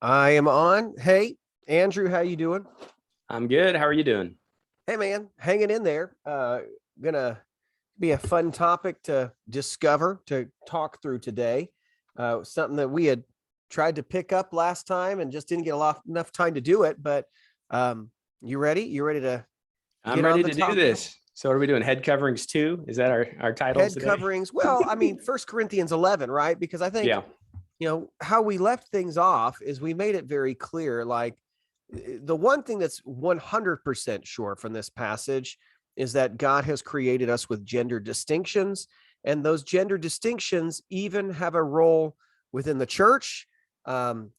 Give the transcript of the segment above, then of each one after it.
I am on. Hey, Andrew, how you doing? I'm good. How are you doing? Hey, man, hanging in there. Gonna be a fun topic to discover, to talk through today. Something that we had tried to pick up last time and just didn't get enough time to do it. But you ready? You ready to I'm get on ready the to do topic? this. So what are we doing? Head coverings too? Is that our titles Head today? coverings. Well, I mean, First Corinthians 11, right? Because I think Yeah. how we left things off is we made it very clear. Like the one thing that's 100% sure from this passage is that God has created us with gender distinctions, and those gender distinctions even have a role within the church. And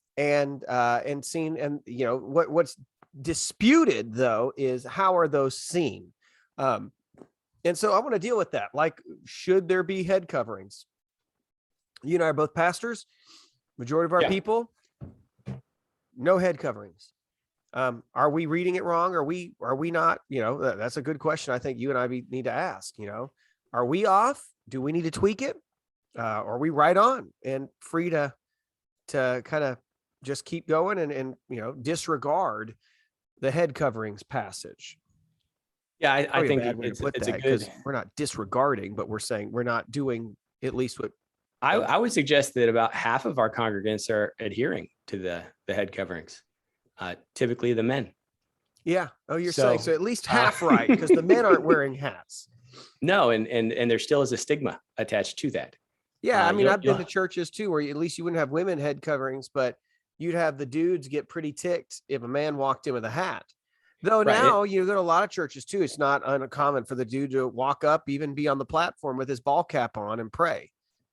seen, and what's disputed though is how are those seen. Um, and so I want to deal with that. Like, should there be head coverings? You and I are both pastors. Majority of our Yeah. people, no head coverings. Are we reading it wrong? Are we not? That's a good question. I think you and I need to ask. Are we off? Do we need to tweak it? Are we right on and free to kind of just keep going and disregard the head coverings passage? Yeah. I Probably a think bad way to put it's a that, good. because we're not disregarding, but we're saying we're not doing at least what. I would suggest that about half of our congregants are adhering to the head coverings. Typically the men. Yeah. Oh, you're So, saying so at least half right, because the men aren't wearing hats. No, and there still is a stigma attached to that. Yeah, I mean, You'll, I've been you'll, to churches too where at least you wouldn't have women head coverings, but you'd have the dudes get pretty ticked if a man walked in with a hat. Though right. now you go to a lot of churches too. It's not uncommon for the dude to walk up, even be on the platform with his ball cap on and pray.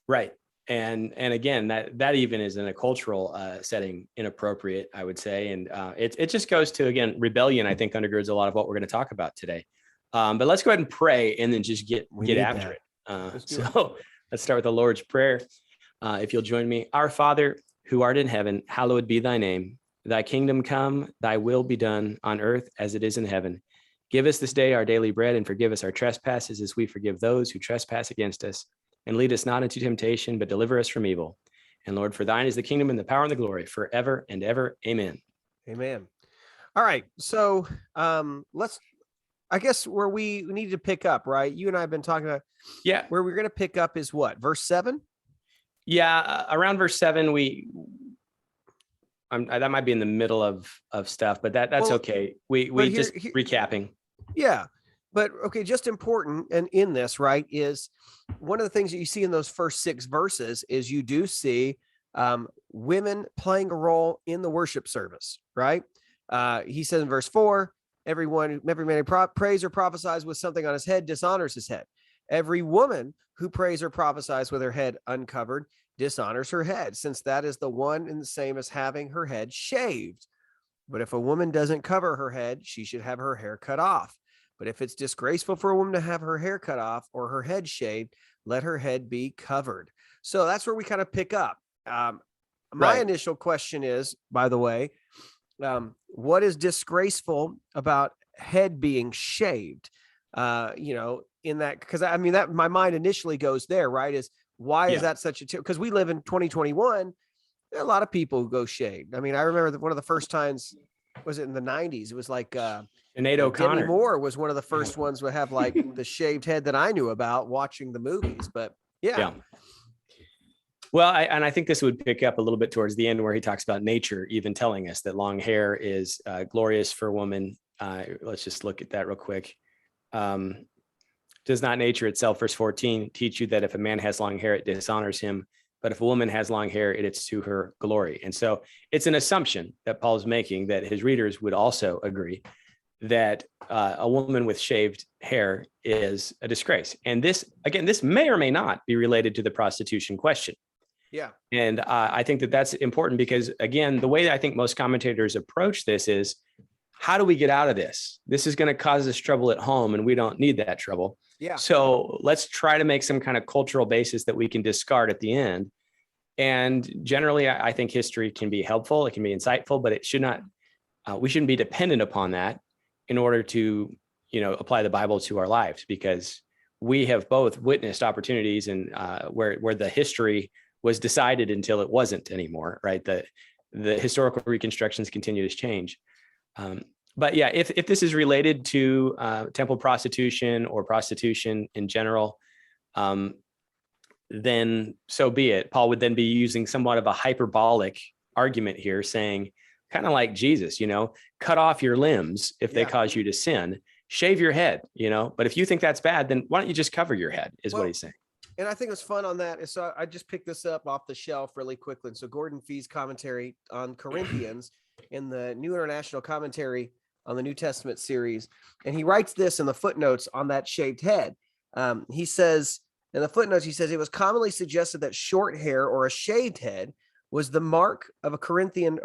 Right. And again, that even is in a cultural setting inappropriate, I would say. And it just goes to, again, rebellion, I think, undergirds a lot of what we're going to talk about today. But let's go ahead and pray and then just get after it. So let's start with the Lord's Prayer. If you'll join me. Our Father, who art in heaven, hallowed be thy name. Thy kingdom come, thy will be done on earth as it is in heaven. Give us this day our daily bread, and forgive us our trespasses as we forgive those who trespass against us. And lead us not into temptation, but deliver us from evil. And Lord, for thine is the kingdom and the power and the glory forever and ever. Amen. Amen. All right. So I guess where we need to pick up, right? You and I have been talking about, Yeah. where we're going to pick up is what? Verse 7? Yeah. Around verse 7, that might be in the middle of stuff, but that's okay. We just recapping. Yeah. But okay, just important and in this, right, is one of the things that you see in those first 6 verses is you do see women playing a role in the worship service, right? He says in verse 4, every man who prays or prophesies with something on his head dishonors his head. Every woman who prays or prophesies with her head uncovered dishonors her head, since that is the one and the same as having her head shaved. But if a woman doesn't cover her head, she should have her hair cut off. But if it's disgraceful for a woman to have her hair cut off or her head shaved, let her head be covered. So that's where we kind of pick up. My initial question is, by the way, what is disgraceful about head being shaved? In that, because I mean, that my mind initially goes there, right? Is why is that such a, because we live in 2021. There are a lot of people who go shaved. I mean, I remember one of the first times, was it in the 90s? It was like Sinead O'Connor. Demi Moore was one of the first ones to have like the shaved head that I knew about watching the movies. But yeah. Well, I think this would pick up a little bit towards the end where he talks about nature, even telling us that long hair is glorious for a woman. Let's just look at that real quick. Does not nature itself, verse 14, teach you that if a man has long hair, it dishonors him? But if a woman has long hair, it's to her glory. And so it's an assumption that Paul's making that his readers would also agree that a woman with shaved hair is a disgrace. And this may or may not be related to the prostitution question. Yeah. And I think that that's important because, again, the way I think most commentators approach this is, how do we get out of this? This is going to cause us trouble at home, and we don't need that trouble. Yeah. So let's try to make some kind of cultural basis that we can discard at the end. And generally, I think history can be helpful. It can be insightful, but it should not. We shouldn't be dependent upon that in order to, apply the Bible to our lives, because we have both witnessed opportunities and where the history was decided until it wasn't anymore, right? the historical reconstructions continue to change. But yeah, if this is related to temple prostitution or prostitution in general, then so be it. Paul would then be using somewhat of a hyperbolic argument here, saying, kind of like Jesus, cut off your limbs if they cause you to sin, shave your head, but if you think that's bad, then why don't you just cover your head, is what he's saying. And I think what's fun on that is, so I just picked this up off the shelf really quickly. And so Gordon Fee's commentary on Corinthians in the New International Commentary on the New Testament series. And he writes this in the footnotes on that shaved head. He says, in the footnotes, he says, it was commonly suggested that short hair or a shaved head was the mark of Corinthian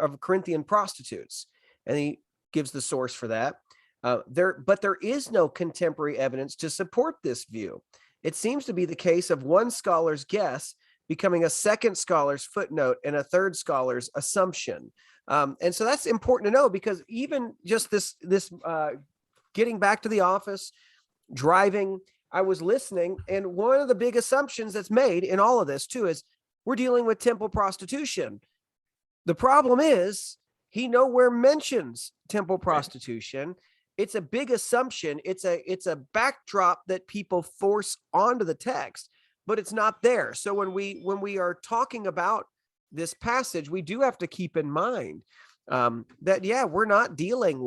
prostitutes. And he gives the source for that. But there is no contemporary evidence to support this view. It seems to be the case of one scholar's guess becoming a second scholar's footnote and a third scholar's assumption. And so that's important to know, because even just this getting back to the office, driving, I was listening, and one of the big assumptions that's made in all of this too is we're dealing with temple prostitution. The problem is he nowhere mentions temple prostitution. It's a big assumption. It's a backdrop that people force onto the text, but it's not there. So when we are talking about this passage, we do have to keep in mind that we're not dealing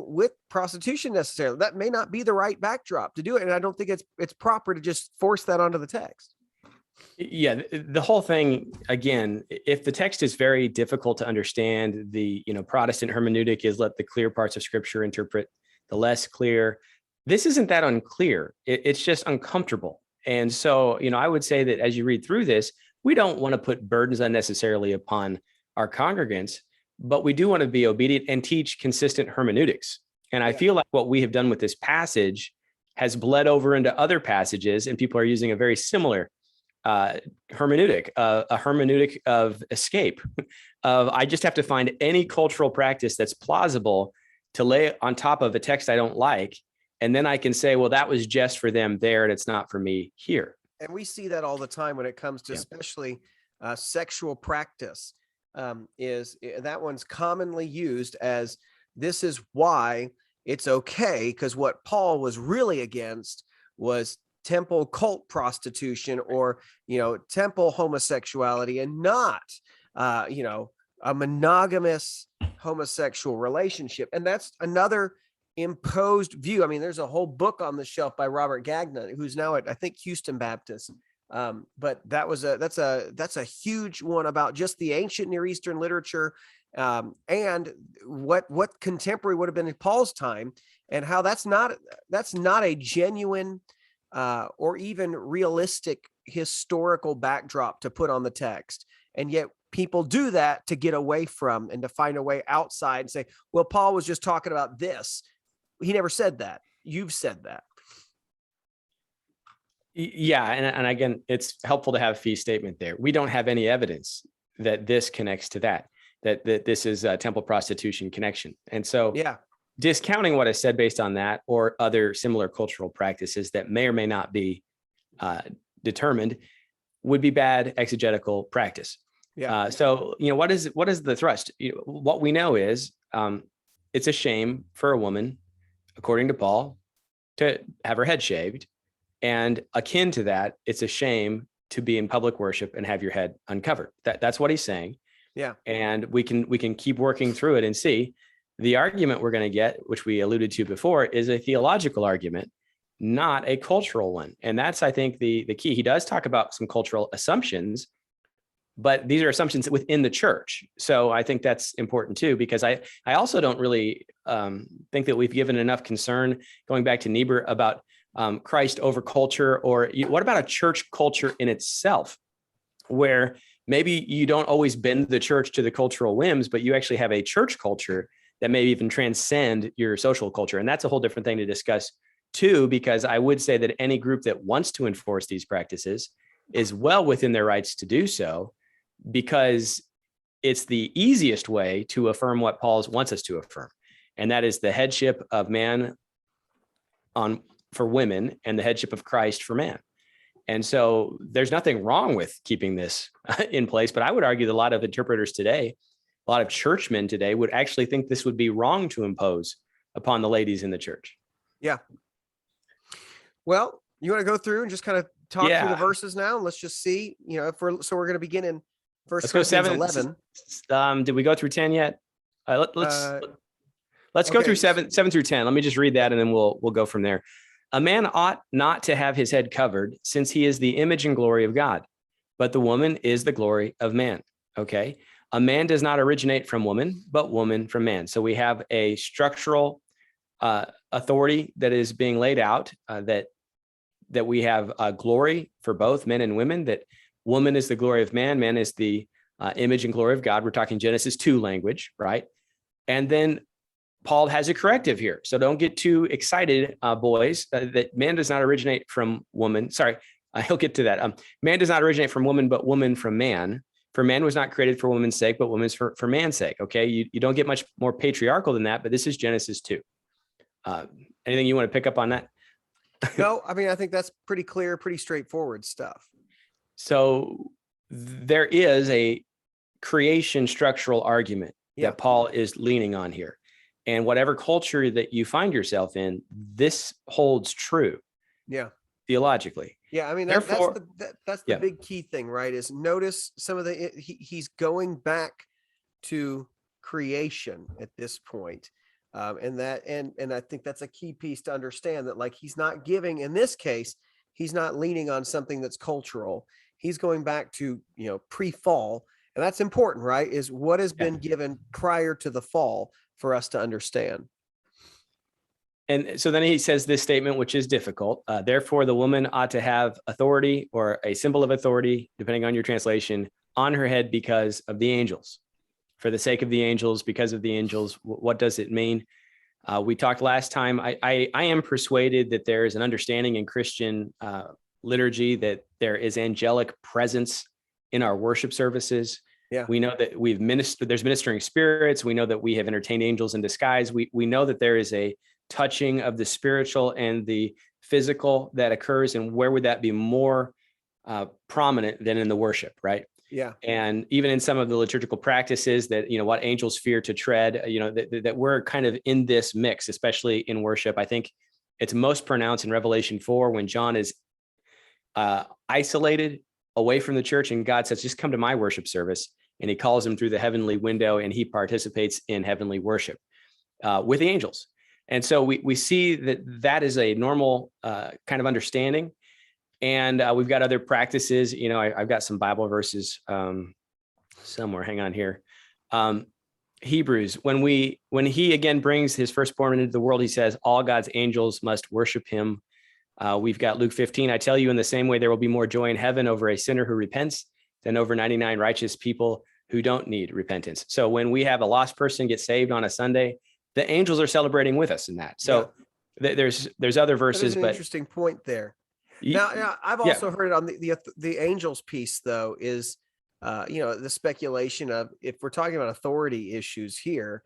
with prostitution necessarily. That may not be the right backdrop to do it, and I don't think it's proper to just force that onto the text. Yeah, the whole thing, again, if the text is very difficult to understand, the Protestant hermeneutic is let the clear parts of Scripture interpret the less clear. This isn't that unclear. It's just uncomfortable. And so, I would say that as you read through this, we don't want to put burdens unnecessarily upon our congregants, but we do want to be obedient and teach consistent hermeneutics. And I feel like what we have done with this passage has bled over into other passages, and people are using a very similar hermeneutic, a hermeneutic of escape, of I just have to find any cultural practice that's plausible to lay on top of a text I don't like. And then I can say, well, that was just for them there, and it's not for me here. And we see that all the time when it comes to especially sexual practice. That one's commonly used as, this is why it's okay, because what Paul was really against was temple cult prostitution or temple homosexuality, and not a monogamous homosexual relationship. And that's another imposed view. I mean, there's a whole book on the shelf by Robert Gagnon, who's now at, I think, Houston Baptist. But that's a huge one about just the ancient Near Eastern literature, and what contemporary would have been in Paul's time, and how that's not a genuine or even realistic historical backdrop to put on the text. And yet people do that to get away from and to find a way outside and say, well, Paul was just talking about this. He never said that. You've said that. Yeah. And again, it's helpful to have Fee's statement there. We don't have any evidence that this connects to that this is a temple prostitution connection. And so discounting what I said based on that or other similar cultural practices that may or may not be determined would be bad exegetical practice. So, what is the thrust? What we know is it's a shame for a woman, according to Paul, to have her head shaved. And akin to that, it's a shame to be in public worship and have your head uncovered. That's what he's saying. Yeah. And we can keep working through it and see. The argument we're going to get, which we alluded to before, is a theological argument, not a cultural one. And that's, I think, the key. He does talk about some cultural assumptions, but these are assumptions within the church. So I think that's important too, because I also don't really think that we've given enough concern, going back to Niebuhr, about Christ over culture, or what about a church culture in itself, where maybe you don't always bend the church to the cultural whims, but you actually have a church culture that may even transcend your social culture. And that's a whole different thing to discuss too, because I would say that any group that wants to enforce these practices is well within their rights to do so, because it's the easiest way to affirm what Paul wants us to affirm. And that is the headship of man for women and the headship of Christ for man. And so there's nothing wrong with keeping this in place. But I would argue that a lot of interpreters today, a lot of churchmen today would actually think this would be wrong to impose upon the ladies in the church. Yeah. Well, you want to go through and just kind of talk through the Yeah. verses now? Let's just see, if we're going to begin in First Let's go Corinthians 7. 11. Did we go through 10 yet? Let's go okay. through 7 through 10. Let me just read that and then we'll go from there. A man ought not to have his head covered, since he is the image and glory of God, but the woman is the glory of man. Okay. A man does not originate from woman, but woman from man. So we have a structural authority that is being laid out, that we have glory for both men and women, that woman is the glory of man, man is the image and glory of God. We're talking Genesis 2 language, right? And then Paul has a corrective here. So don't get too excited, boys, that man does not originate from woman. Sorry, he'll get to that. Man does not originate from woman, but woman from man. For man was not created for woman's sake, but woman's for man's sake. Okay, you don't get much more patriarchal than that, but this is Genesis 2. Anything you want to pick up on that? No, I mean, I think that's pretty clear, pretty straightforward stuff. So there is a creation structural argument that Paul is leaning on here. And whatever culture that you find yourself in, this holds true. Yeah. Theologically. Yeah. I mean, that's the big key thing, right? Is notice some of he's going back to creation at this point. And I think that's a key piece to understand, that like, he's not giving, in this case, he's not leaning on something that's cultural. He's going back to, pre-fall. And that's important, right? Is what has been given prior to the fall for us to understand. And so then he says this statement, which is difficult. Therefore, the woman ought to have authority, or a symbol of authority, depending on your translation, on her head because of the angels. For the sake of the angels, because of the angels, what does it mean? We talked last time. I am persuaded that there is an understanding in Christian liturgy that there is angelic presence in our worship services. Yeah. We know that there's ministering spirits. We know that we have entertained angels in disguise. We know that there is a touching of the spiritual and the physical that occurs. And where would that be more prominent than in the worship, right? Yeah. And even in some of the liturgical practices that, what angels fear to tread, that we're kind of in this mix, especially in worship. I think it's most pronounced in Revelation 4 when John is isolated away from the church, and God says, just come to my worship service. And he calls him through the heavenly window, and he participates in heavenly worship with the angels. And so we see that is a normal kind of understanding. And we've got other practices. I've got some Bible verses somewhere. Hang on here. Hebrews, when he again brings his firstborn into the world, he says, all God's angels must worship him. We've got Luke 15. I tell you, in the same way, there will be more joy in heaven over a sinner who repents than over 99 righteous people who don't need repentance. So when we have a lost person get saved on a Sunday, the angels are celebrating with us in that. So there's other verses, but interesting point there. Now I've also heard it on the angels piece, though, is the speculation of, if we're talking about authority issues here,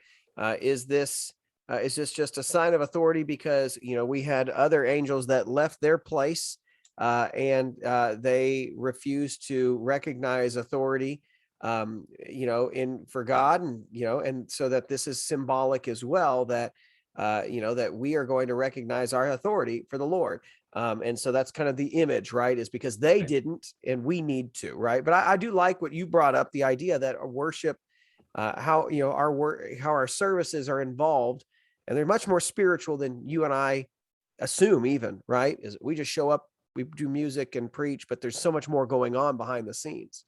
is this just a sign of authority because we had other angels that left their place and they refused to recognize authority for God, and so that this is symbolic as well, that that we are going to recognize our authority for the Lord. And so that's kind of the image, right? Is because they didn't, and we need to, right? But I do like what you brought up, the idea that our worship, how our services are involved, and they're much more spiritual than you and I assume, even, right? Is we just show up, we do music and preach, but there's so much more going on behind the scenes.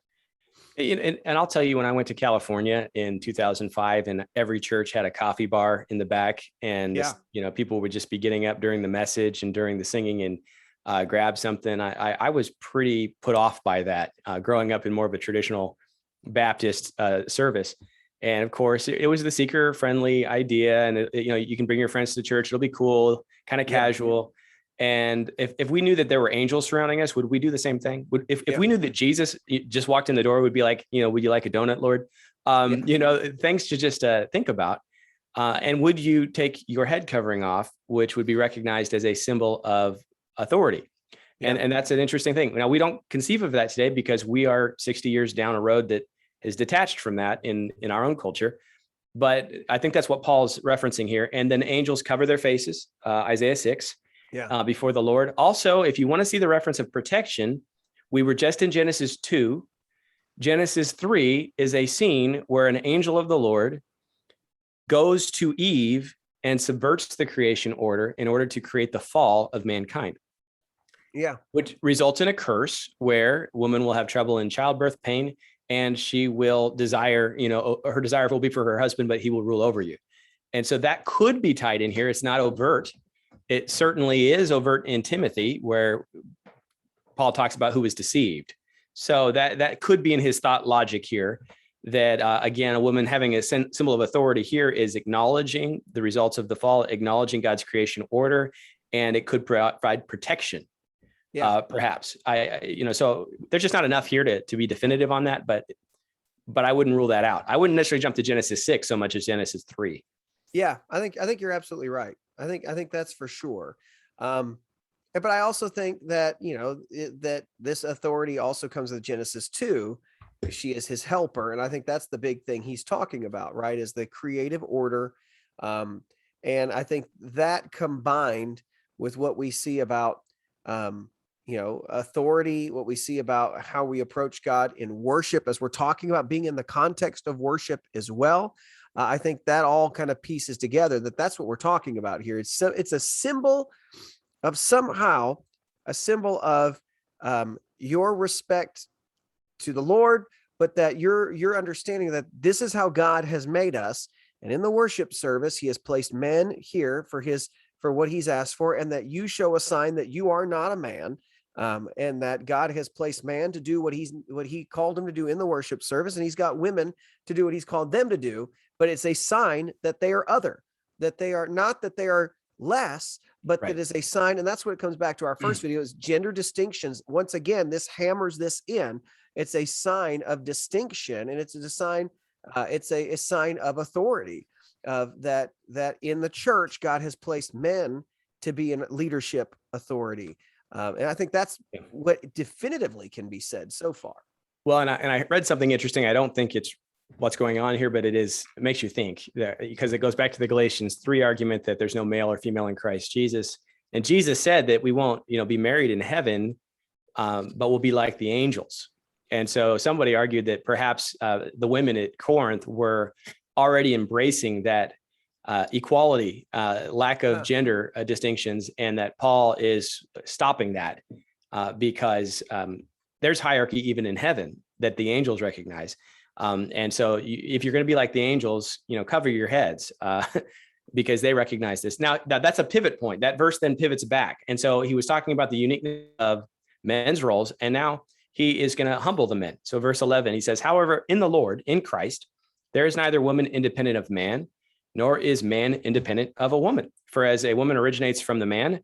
And I'll tell you, when I went to California in 2005, and every church had a coffee bar in the back, and people would just be getting up during the message and during the singing and grab something. I was pretty put off by that, growing up in more of a traditional Baptist service. And of course, it was the seeker-friendly idea, and you can bring your friends to the church; it'll be cool, kind of casual. And if we knew that there were angels surrounding us, would we do the same thing? If we knew that Jesus just walked in the door, would be like, would you like a donut, Lord? Things to just think about. And would you take your head covering off, which would be recognized as a symbol of authority? And that's an interesting thing. Now, we don't conceive of that today because we are 60 years down a road that is detached from that in our own culture. But I think that's what Paul's referencing here. And then angels cover their faces, Isaiah 6, before the Lord. Also, if you want to see the reference of protection, we were just in Genesis 2. Genesis 3 is a scene where an angel of the Lord goes to Eve and subverts the creation order in order to create the fall of mankind. Yeah. Which results in a curse where woman will have trouble in childbirth, pain, and she will desire, her desire will be for her husband, but he will rule over you. And so that could be tied in here. It's not overt. It certainly is overt in Timothy, where Paul talks about who was deceived. So that could be in his thought logic here, that again, a woman having a symbol of authority here is acknowledging the results of the fall, acknowledging God's creation order, and it could provide protection. Perhaps so there's just not enough here to be definitive on that, but I wouldn't rule that out. I wouldn't necessarily jump to Genesis 6 so much as Genesis 3. Yeah, I think you're absolutely right. I think that's for sure. But I also think that, that this authority also comes with Genesis 2. She is his helper. And I think that's the big thing he's talking about, right? Is the creative order. And I think that combined with what we see about, authority, what we see about how we approach God in worship, as we're talking about being in the context of worship as well. I think that all kind of pieces together that's what we're talking about here. It's a symbol of your respect to the Lord, but that your understanding that this is how God has made us. And in the worship service, he has placed men here for what he's asked for, and that you show a sign that you are not a man, and that God has placed man to do what he called him to do in the worship service, and he's got women to do what he's called them to do. But it's a sign that they are other, that they are not, that they are less, but right. That is a sign. And that's what it comes back to our first video, is gender distinctions. Once again, this hammers this in. It's a sign of distinction, and it's a sign. It's a sign of authority. That in the church, God has placed men to be in leadership authority. And I think that's what definitively can be said so far. Well, and I read something interesting. I don't think it's what's going on here, but it makes you think, that, because it goes back to the Galatians 3 argument that there's no male or female in Christ Jesus. And Jesus said that we won't, be married in heaven, but we'll be like the angels. And so somebody argued that perhaps the women at Corinth were already embracing that equality, lack of gender distinctions, and that Paul is stopping that because there's hierarchy even in heaven that the angels recognize. And so if you're going to be like the angels, cover your heads because they recognize this. Now, that's a pivot point. That verse then pivots back. And so he was talking about the uniqueness of men's roles, and now he is going to humble the men. So verse 11, he says, however, in the Lord, in Christ, there is neither woman independent of man, nor is man independent of a woman. For as a woman originates from the man,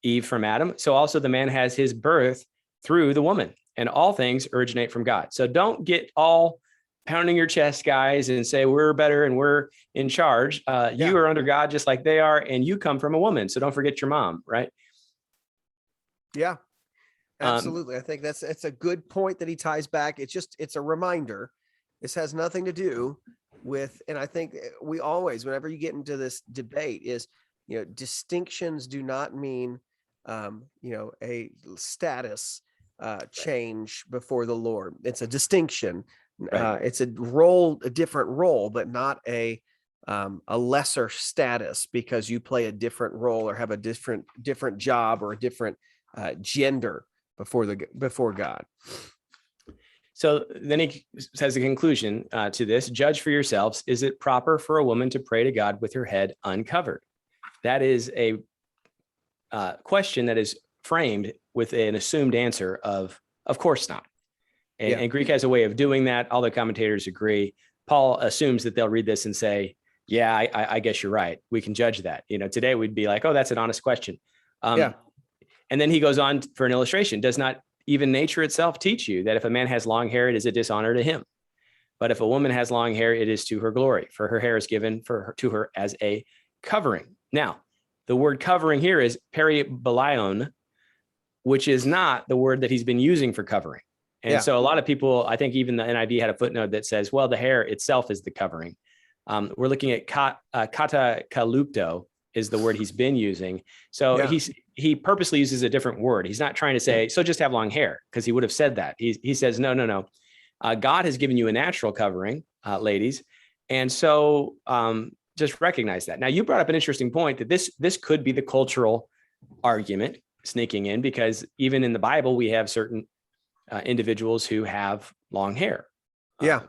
Eve from Adam, so also the man has his birth through the woman, and all things originate from God. So don't get all pounding your chest, guys, and say we're better and we're in charge. You are under God just like they are, and you come from a woman. So don't forget your mom, right? Yeah, absolutely. I think it's a good point that he ties back. It's a reminder. This has nothing to do with, and I think we always, whenever you get into this debate, is, distinctions do not mean, a status change before the Lord. It's a distinction. Right. It's a role, a different role, but not a lesser status because you play a different role or have a different job or a different gender before God. So then he says a conclusion to this: judge for yourselves. Is it proper for a woman to pray to God with her head uncovered? That is a question that is framed with an assumed answer of course not. And Greek has a way of doing that. All the commentators agree. Paul assumes that they'll read this and say, yeah, I guess you're right. We can judge that. Today we'd be like, oh, that's an honest question. And then he goes on for an illustration. Does not even nature itself teach you that if a man has long hair, it is a dishonor to him? But if a woman has long hair, it is to her glory, for her hair is given to her as a covering. Now, the word covering here is peribelion, which is not the word that he's been using for covering. And Yeah. so a lot of people, I think even the NIV had a footnote that says, well, the hair itself is the covering. We're looking at kata kalupto is the word he's been using. So Yeah. he purposely uses a different word. He's not trying to say, so just have long hair, because he would have said that. He says, no. God has given you a natural covering, ladies. And so just recognize that. Now, you brought up an interesting point that this could be the cultural argument sneaking in, because even in the Bible, we have certain individuals who have long hair. Yeah.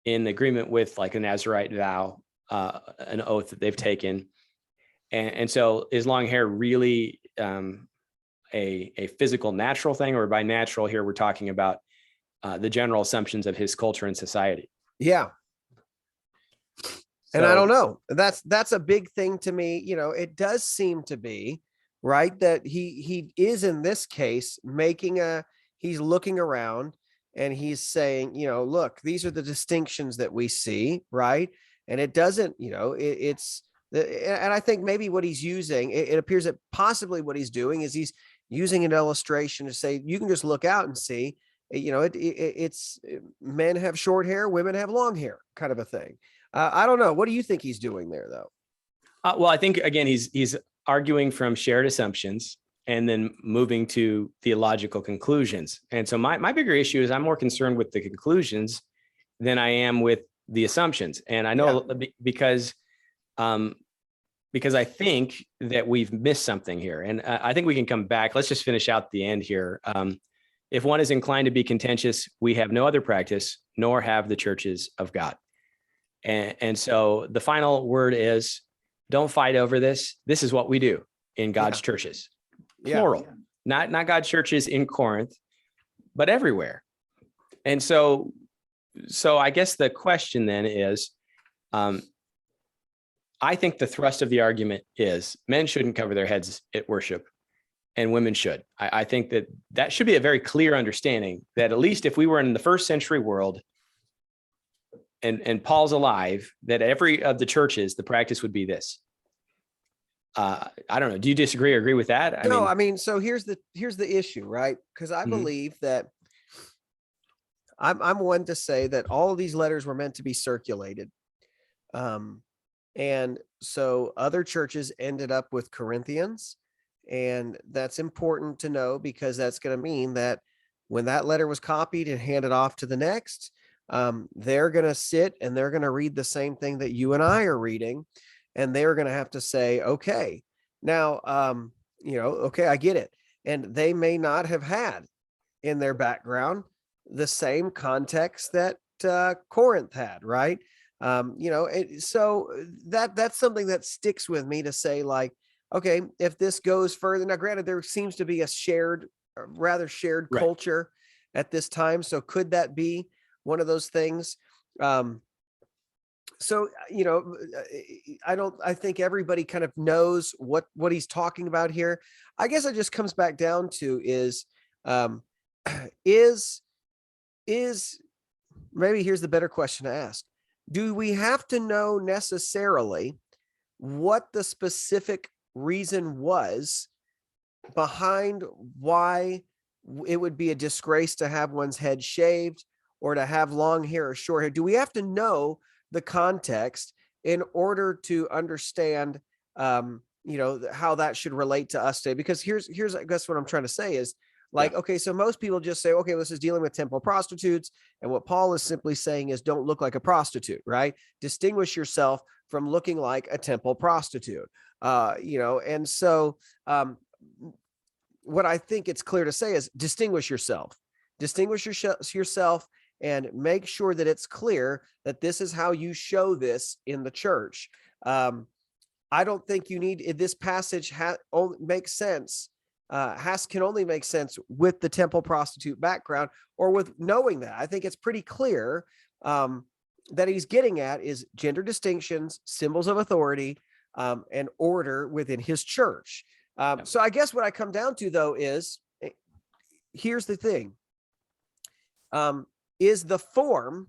In agreement with like a Nazirite vow, an oath that they've taken. And so is long hair really a physical, natural thing, or by natural here, we're talking about the general assumptions of his culture and society? Yeah. And I don't know. That's a big thing to me. You know, it does seem to be right that he is in this case he's looking around and he's saying, you know, look, these are the distinctions that we see, right? And it doesn't, you know, and I think maybe what he's using, it appears that possibly what he's doing is he's using an illustration to say, you can just look out and see, you know, it's men have short hair, women have long hair, kind of a thing. I don't know. What do you think he's doing there, though? Well, I think, again, he's arguing from shared assumptions and then moving to theological conclusions. And so my bigger issue is I'm more concerned with the conclusions than I am with the assumptions. And I know because I think that we've missed something here. And I think we can come back. Let's just finish out the end here. If one is inclined to be contentious, we have no other practice, nor have the churches of God. And so the final word is, don't fight over this. This is what we do in God's churches, plural, not God's churches in Corinth, but everywhere. And so I guess the question then is, I think the thrust of the argument is men shouldn't cover their heads at worship and women should. I think that should be a very clear understanding that at least if we were in the first century world and Paul's alive, that every of the churches, the practice would be this. I don't know. Do you disagree or agree with that? I mean, so here's the issue, right? Because I believe that I'm one to say that all of these letters were meant to be circulated. And so other churches ended up with Corinthians, and that's important to know because that's going to mean that when that letter was copied and handed off to the next, they're going to sit and they're going to read the same thing that you and I are reading. And they're going to have to say, okay, now, okay, I get it. And they may not have had in their background the same context that Corinth had, right? So that's something that sticks with me to say, like, okay, if this goes further, now granted, there seems to be a rather shared culture at this time. So could that be one of those things? So, I think everybody kind of knows what he's talking about here. I guess it just comes back down to is maybe here's the better question to ask. Do we have to know necessarily what the specific reason was behind why it would be a disgrace to have one's head shaved or to have long hair or short hair? Do we have to know the context in order to understand, how that should relate to us today? Because here's, I guess what I'm trying to say is, like, okay, so most people just say, okay, this is dealing with temple prostitutes. And what Paul is simply saying is don't look like a prostitute, right? Distinguish yourself from looking like a temple prostitute. And so what I think it's clear to say is distinguish yourself and make sure that it's clear that this is how you show this in the church. I don't think you need, this passage makes sense. Can only make sense with the temple prostitute background or with knowing that. I think it's pretty clear that he's getting at is gender distinctions, symbols of authority, and order within his church. So I guess what I come down to, though, is here's the thing. Is the form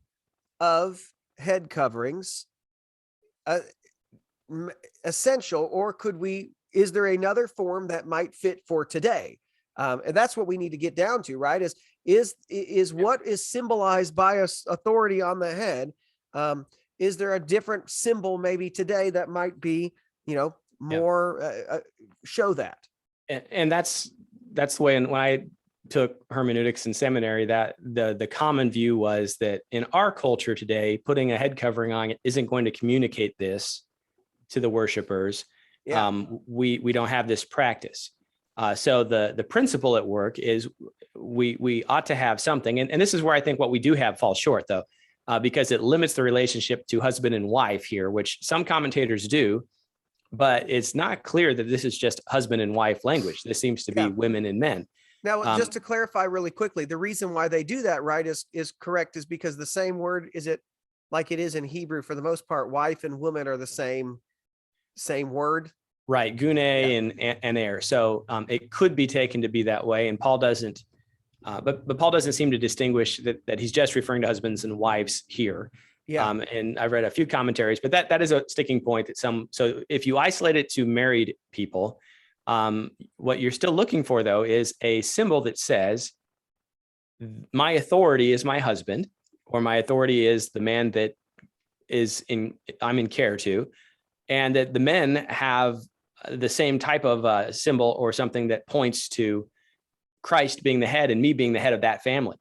of head coverings essential, or is there another form that might fit for today? And that's what we need to get down to, right? Is what is symbolized by authority on the head. Is there a different symbol maybe today that might be, more show that? And that's the way. And when I took hermeneutics in seminary, that the common view was that in our culture today, putting a head covering on isn't going to communicate this to the worshipers. Yeah. We don't have this practice. So the principle at work is we ought to have something. And this is where I think what we do have falls short, though, because it limits the relationship to husband and wife here, which some commentators do. But it's not clear that this is just husband and wife language. This seems to be women and men. Now, just to clarify really quickly, the reason why they do that, right, is correct, is because the same word, is it like it is in Hebrew for the most part, wife and woman are the same word. Right, gune and air. So it could be taken to be that way, and Paul doesn't. But Paul doesn't seem to distinguish that he's just referring to husbands and wives here. Yeah. And I've read a few commentaries, but that is a sticking point that so if you isolate it to married people, what you're still looking for, though, is a symbol that says my authority is my husband, or my authority is the man that I'm in care to, and that the men have the same type of symbol or something that points to Christ being the head and me being the head of that family.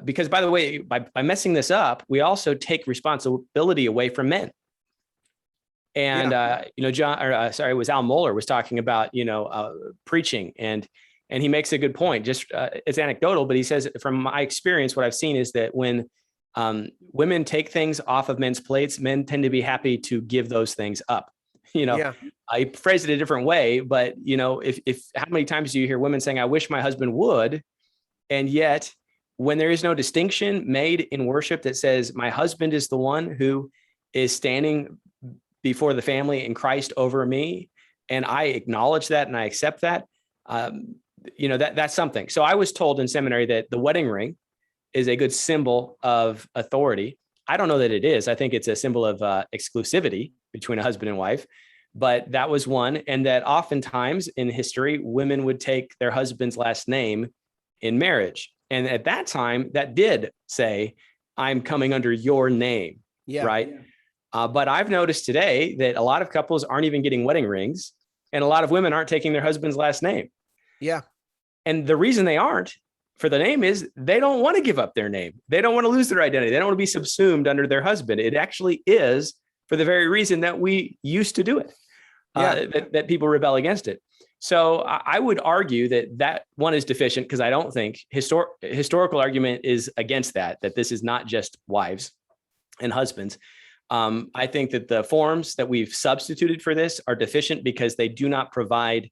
Because, by the way, by messing this up, we also take responsibility away from men. And, it was Al Mohler was talking about, preaching, and he makes a good point. Just it's anecdotal, but he says, from my experience, what I've seen is that when women take things off of men's plates, men tend to be happy to give those things up. I phrase it a different way, but, if how many times do you hear women saying, I wish my husband would, and yet, when there is no distinction made in worship that says my husband is the one who is standing before the family in Christ over me, and I acknowledge that and I accept that, that's something. So I was told in seminary that the wedding ring is a good symbol of authority. I don't know that it is. I think it's a symbol of exclusivity between a husband and wife, but that was one. And that oftentimes in history, women would take their husband's last name in marriage. And at that time, that did say, I'm coming under your name, right? Yeah. But I've noticed today that a lot of couples aren't even getting wedding rings, and a lot of women aren't taking their husband's last name. Yeah. And the reason they aren't for the name is they don't want to give up their name. They don't want to lose their identity. They don't want to be subsumed under their husband. It actually is for the very reason that we used to do it, that people rebel against it. So I would argue that one is deficient, because I don't think historical argument is against that this is not just wives and husbands. I think that the forms that we've substituted for this are deficient because they do not provide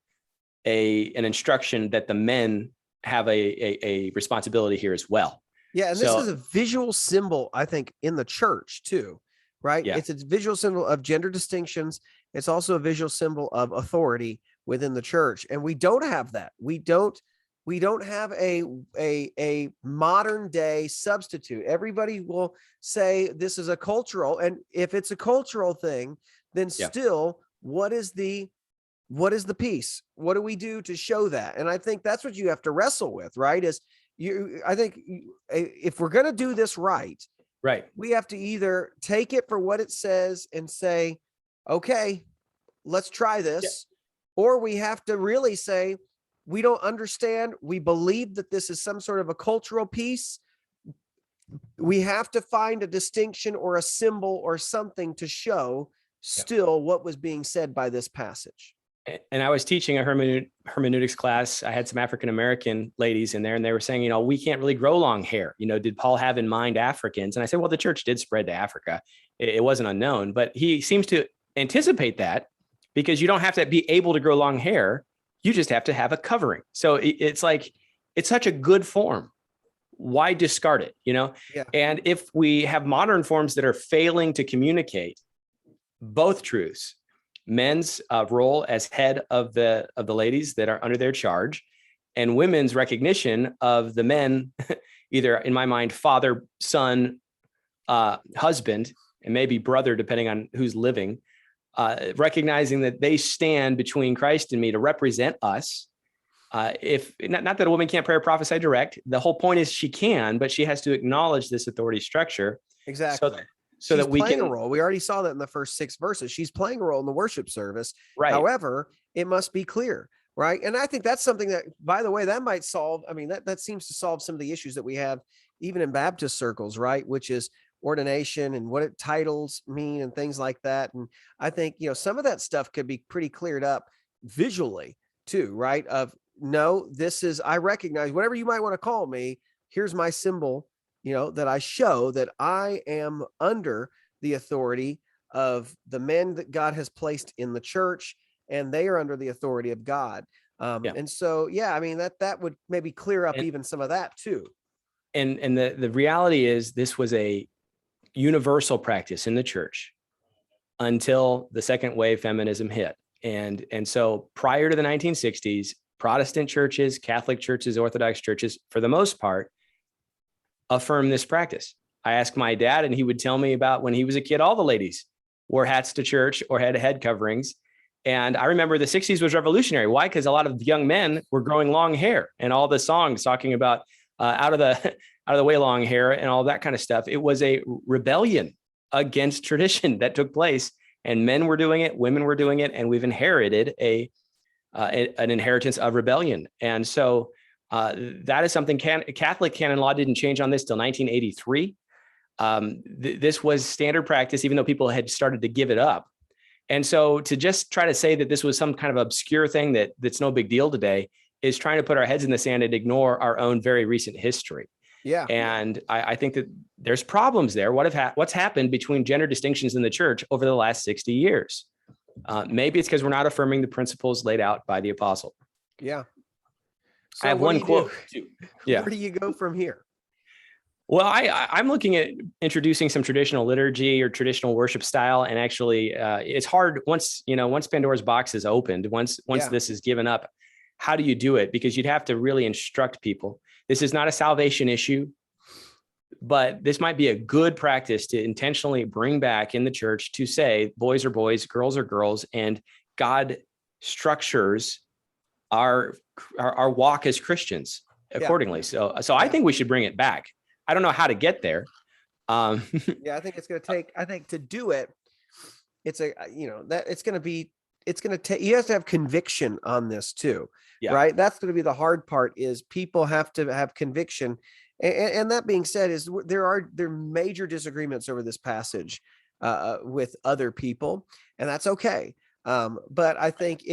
an instruction that the men have a responsibility here as well. Yeah, and this is a visual symbol, I think, in the church too, right? Yeah. It's a visual symbol of gender distinctions. It's also a visual symbol of authority within the church, and we don't have that. We don't have a modern day substitute. Everybody will say this is a cultural, and if it's a cultural thing, then still, what is the piece? What do we do to show that? And I think that's what you have to wrestle with, right? I think if we're going to do this right, we have to either take it for what it says and say, okay, let's try this. Or we have to really say, we don't understand. We believe that this is some sort of a cultural piece. We have to find a distinction or a symbol or something to show still what was being said by this passage. And I was teaching a hermeneutics class. I had some African-American ladies in there, and they were saying, we can't really grow long hair. Did Paul have in mind Africans? And I said, well, the church did spread to Africa. It wasn't unknown, but he seems to anticipate that, because you don't have to be able to grow long hair. You just have to have a covering. So it's like, it's such a good form. Why discard it? Yeah. And if we have modern forms that are failing to communicate both truths, men's role as head of the ladies that are under their charge, and women's recognition of the men, either in my mind, father, son, husband, and maybe brother, depending on who's living, recognizing that they stand between Christ and me to represent us. if not that a woman can't pray or prophesy direct, the whole point is she can, but she has to acknowledge this authority structure. Exactly. So She's that we playing can, a role. We already saw that in the first 6 verses. She's playing a role in the worship service. right. However, it must be clear, right? And I think that's something that, by the way, that might solve. I mean, that seems to solve some of the issues that we have even in Baptist circles, right? Which is ordination and what titles mean and things like that. And I think, some of that stuff could be pretty cleared up visually too, right? Of no, I recognize whatever you might want to call me. Here's my symbol, that I show that I am under the authority of the men that God has placed in the church, and they are under the authority of God. And so, I mean, that would maybe clear up even some of that too. And the reality is this was a universal practice in the church until the second wave feminism hit. And so prior to the 1960s, Protestant churches, Catholic churches, Orthodox churches, for the most part, affirm this practice. I asked my dad, and he would tell me about when he was a kid, all the ladies wore hats to church or had head coverings. And I remember the 60s was revolutionary. Why? Because a lot of young men were growing long hair, and all the songs talking about out of the way long hair and all that kind of stuff. It was a rebellion against tradition that took place, and men were doing it, women were doing it, and we've inherited an inheritance of rebellion. And so that is something Catholic canon law didn't change on this till 1983. This was standard practice, even though people had started to give it up. And so to just try to say that this was some kind of obscure thing that's no big deal today is trying to put our heads in the sand and ignore our own very recent history. Yeah. And I think that there's problems there. What's happened between gender distinctions in the church over the last 60 years? Maybe it's because we're not affirming the principles laid out by the apostle. Yeah. So I have one quote too. Yeah. Where do you go from here? Well, I'm looking at introducing some traditional liturgy or traditional worship style. And actually, it's hard once Pandora's box is opened, once this is given up, how do you do it? Because you'd have to really instruct people. This is not a salvation issue, but this might be a good practice to intentionally bring back in the church to say boys are boys, girls are girls, and God structures our walk as Christians accordingly. So I think we should bring it back. I don't know how to get there. I think it's going to take, to do it. It's going to take, you have to have conviction on this too, right? That's going to be the hard part, is people have to have conviction. And that being said, is there are major disagreements over this passage with other people, and that's okay. But I think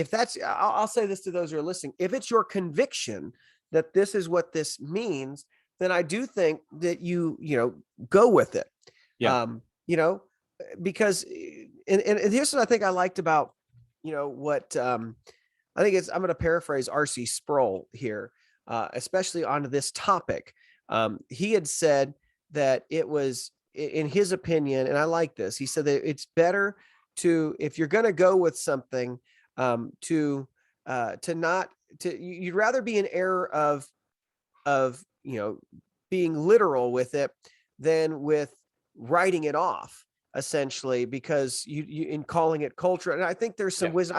I'll say this to those who are listening, if it's your conviction that this is what this means, then I do think that you go with it. Yeah. Because and here's what I think I liked about, what I think I'm going to paraphrase R.C. Sproul here, especially on this topic. He had said that it was, in his opinion, and I like this, he said that it's better to, if you're going to go with something, you'd rather be in error of being literal with it than with writing it off, essentially, because you in calling it culture. And I think there's some wisdom.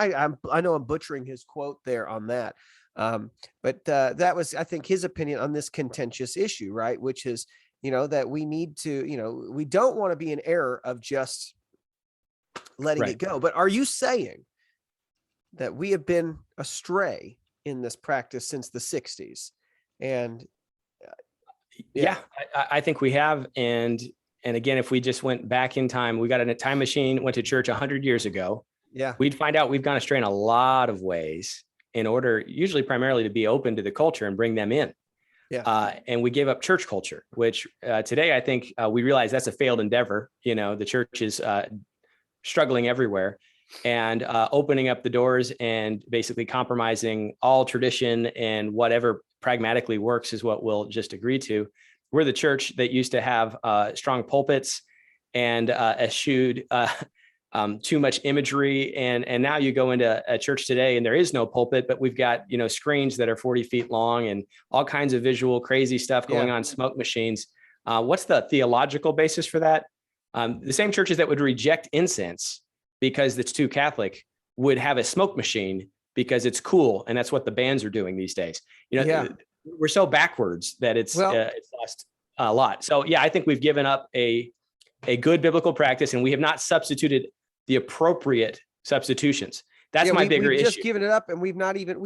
I know I'm butchering his quote there on that. But that was, I think, his opinion on this contentious issue, right? Which is, that we need to, we don't want to be in error of just letting it go. But are you saying that we have been astray in this practice since the 60s? And I think we have. And again, if we just went back in time, we got in a time machine, went to church 100 years ago. Yeah. We'd find out we've gone astray in a lot of ways in order, usually primarily, to be open to the culture and bring them in. Yeah. And we gave up church culture, which today I think we realize that's a failed endeavor. The church is struggling everywhere, and opening up the doors and basically compromising all tradition and whatever pragmatically works is what we'll just agree to. We're the church that used to have strong pulpits and eschewed too much imagery. And now you go into a church today and there is no pulpit, but we've got, screens that are 40 feet long and all kinds of visual crazy stuff going on, smoke machines. What's the theological basis for that? The same churches that would reject incense because it's too Catholic would have a smoke machine because it's cool. And that's what the bands are doing these days. Yeah. We're so backwards that it's lost a lot. So yeah, I think we've given up a good biblical practice, and we have not substituted the appropriate substitutions. That's my bigger we've issue. just given it up, and we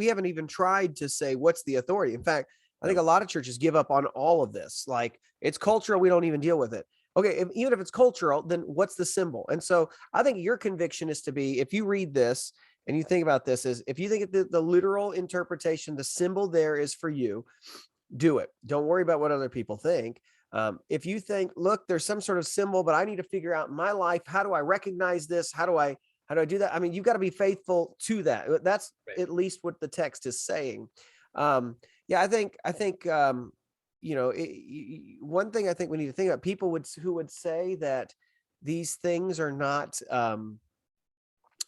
haven't even tried to say what's the authority. In fact, I think a lot of churches give up on all of this. Like, it's cultural, we don't even deal with it. Okay, even if it's cultural, then what's the symbol? And so I think your conviction is to be, if you read this and you think about this, is if you think the literal interpretation, the symbol there is for you, do it. Don't worry about what other people think. If you think, look, there's some sort of symbol, but I need to figure out in my life, how do I recognize this? How do I do that? I mean, you've got to be faithful to that. That's right. At least what the text is saying. Yeah, I think, one thing I think we need to think about, people who would say that these things are not,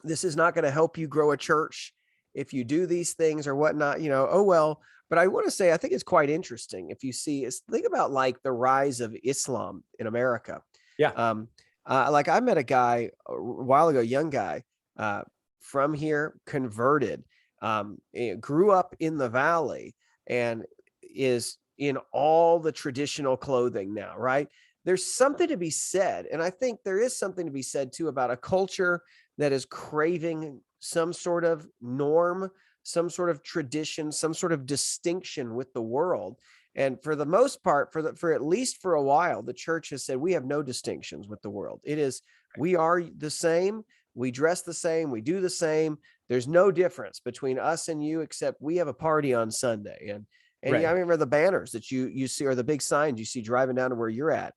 this is not going to help you grow a church if you do these things or whatnot, oh, well. But I want to say, I think it's quite interesting if you think about like the rise of Islam in America. Yeah. Like I met a guy a while ago, young guy from here, converted, grew up in the Valley, and is in all the traditional clothing now, right? There's something to be said. And I think there is something to be said too about a culture that is craving some sort of norm, some sort of tradition, some sort of distinction with the world. And for the most part, for at least for a while, the church has said, we have no distinctions with the world. It is, we are the same. We dress the same. We do the same. There's no difference between us and you, except we have a party on Sunday. And right. Yeah, I remember the banners that you see, or the big signs you see driving down to where you're at,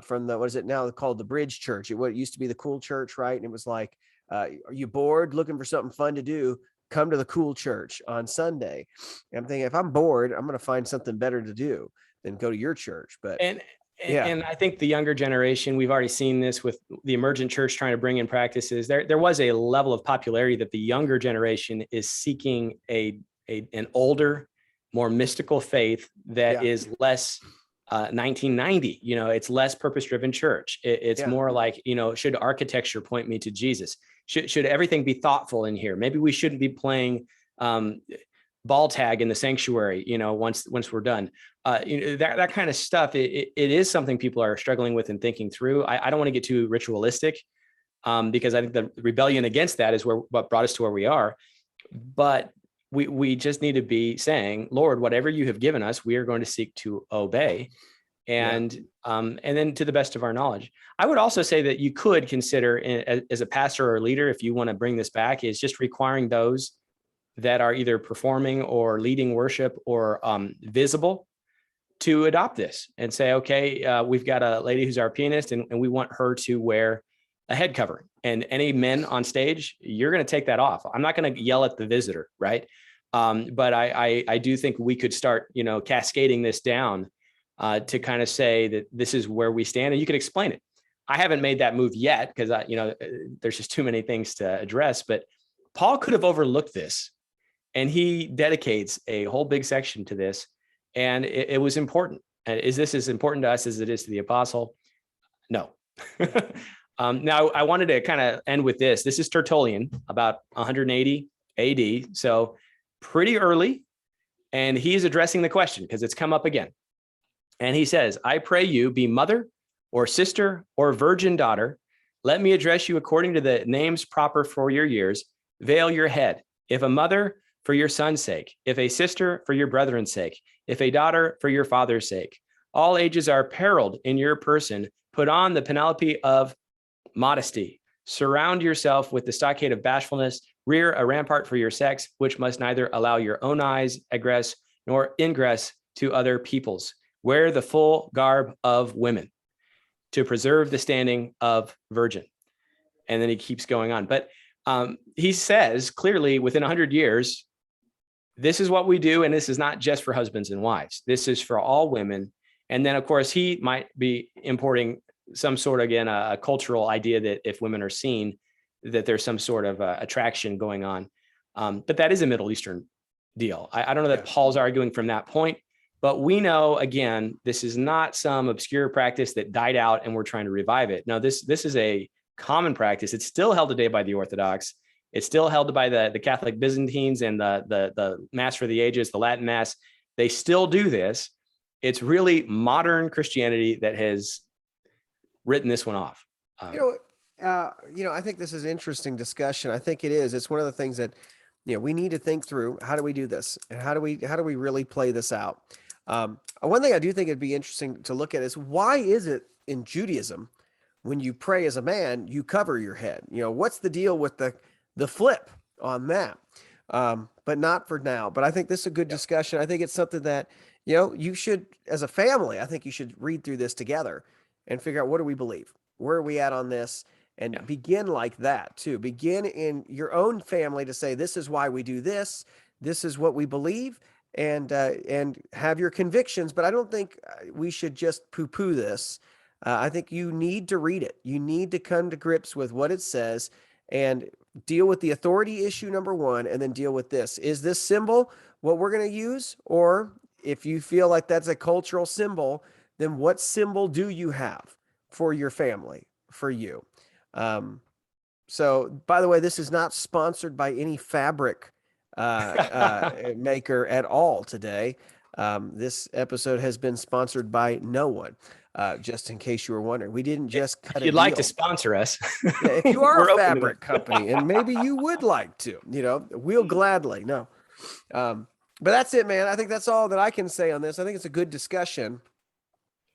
from the, what is it now called, the Bridge Church? It used to be the Cool Church, right? And it was like, are you bored, looking for something fun to do? Come to the Cool Church on Sunday. And I'm thinking, if I'm bored, I'm going to find something better to do than go to your church. But and I think the younger generation, we've already seen this with the emergent church trying to bring in practices. There was a level of popularity that the younger generation is seeking an older, more mystical faith that is less 1990. It's less purpose-driven church. It's more like, should architecture point me to Jesus? Should everything be thoughtful in here? Maybe we shouldn't be playing ball tag in the sanctuary, once we're done. That kind of stuff, it is something people are struggling with and thinking through. I don't want to get too ritualistic, because I think the rebellion against that is what brought us to where we are. But we just need to be saying, Lord, whatever you have given us, we are going to seek to obey. And then to the best of our knowledge. I would also say that you could consider, as a pastor or a leader, if you want to bring this back, is just requiring those that are either performing or leading worship or visible to adopt this and say, okay, we've got a lady who's our pianist, and we want her to wear a head covering. And any men on stage, you're going to take that off. I'm not going to yell at the visitor, right? But I do think we could start, cascading this down to kind of say that this is where we stand, and you could explain it. I haven't made that move yet because there's just too many things to address. But Paul could have overlooked this, and he dedicates a whole big section to this, and it was important. And is this as important to us as it is to the apostle? No. Now, I wanted to kind of end with this. This is Tertullian, about 180 AD, so pretty early, and he's addressing the question because it's come up again. And he says, I pray you be mother or sister or virgin daughter. Let me address you according to the names proper for your years. Veil your head. If a mother, for your son's sake. If a sister, for your brethren's sake. If a daughter, for your father's sake. All ages are perilled in your person. Put on the panoply of modesty. Surround yourself with the stockade of bashfulness. Rear a rampart for your sex, which must neither allow your own eyes egress nor ingress to other people's. Wear the full garb of women to preserve the standing of virgin. And then he keeps going on. But he says clearly within 100 years, this is what we do. And this is not just for husbands and wives. This is for all women. And then, of course, he might be importing some sort of, again, a cultural idea that if women are seen, that there's some sort of attraction going on. But that is a Middle Eastern deal. I don't know that Paul's arguing from that point. But we know, again, this is not some obscure practice that died out and we're trying to revive it. No, this is a common practice. It's still held today by the Orthodox. It's still held by the Catholic Byzantines and the Mass for the Ages, the Latin Mass. They still do this. It's really modern Christianity that has written this one off. I think this is an interesting discussion. I think it is. It's one of the things that, we need to think through. How do we do this, and how do we really play this out? One thing I do think it'd be interesting to look at is, why is it in Judaism, when you pray as a man, you cover your head? What's the deal with the flip on that? But not for now. But I think this is a good discussion. I think it's something that, you should, as a family, I think you should read through this together and figure out, what do we believe? Where are we at on this? And begin like that too. Begin in your own family to say, this is why we do this. This is what we believe, and have your convictions. But I don't think we should just poo-poo this. I think you need to read it. You need to come to grips with what it says and deal with the authority issue, number one, and then deal with this. Is this symbol what we're going to use? Or if you feel like that's a cultural symbol, then what symbol do you have for your family, for you? So by the way, this is not sponsored by any fabric maker at all today. This episode has been sponsored by no one, just in case you were wondering. We didn't just cut If a you'd like deal. to sponsor us, If you are we're a open to fabric company, and maybe you would like to, we'll gladly. No. But that's it, man. I think that's all that I can say on this. I think it's a good discussion.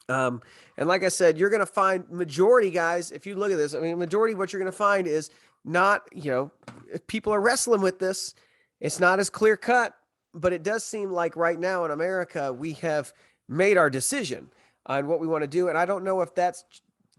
And like I said, you're going to find majority, guys, if you look at this, majority of what you're going to find is not, if people are wrestling with this, it's not as clear cut, but it does seem like right now in America, we have made our decision on what we want to do. And I don't know if that's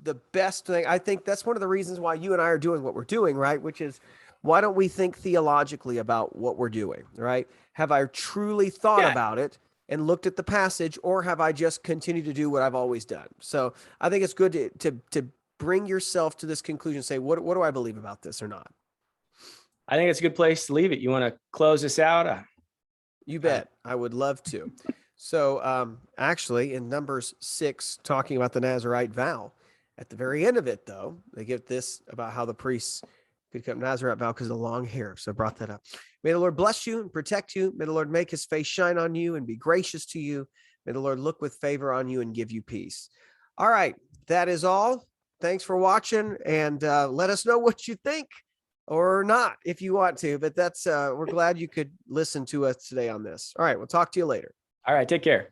the best thing. I think that's one of the reasons why you and I are doing what we're doing, right? Which is, why don't we think theologically about what we're doing, right? Have I truly thought about it and looked at the passage, or have I just continued to do what I've always done? So I think it's good to bring yourself to this conclusion, say, what do I believe about this or not? I think it's a good place to leave it. You want to close this out? You bet. I would love to. So actually, in Numbers 6, talking about the Nazirite vow, at the very end of it, though, they give this about how the priests could come Nazirite vow because of the long hair. So I brought that up. May the Lord bless you and protect you. May the Lord make his face shine on you and be gracious to you. May the Lord look with favor on you and give you peace. All right. That is all. Thanks for watching, and let us know what you think, or not if you want to, but that's we're glad you could listen to us today on this. All right. We'll talk to you later. All right. Take care.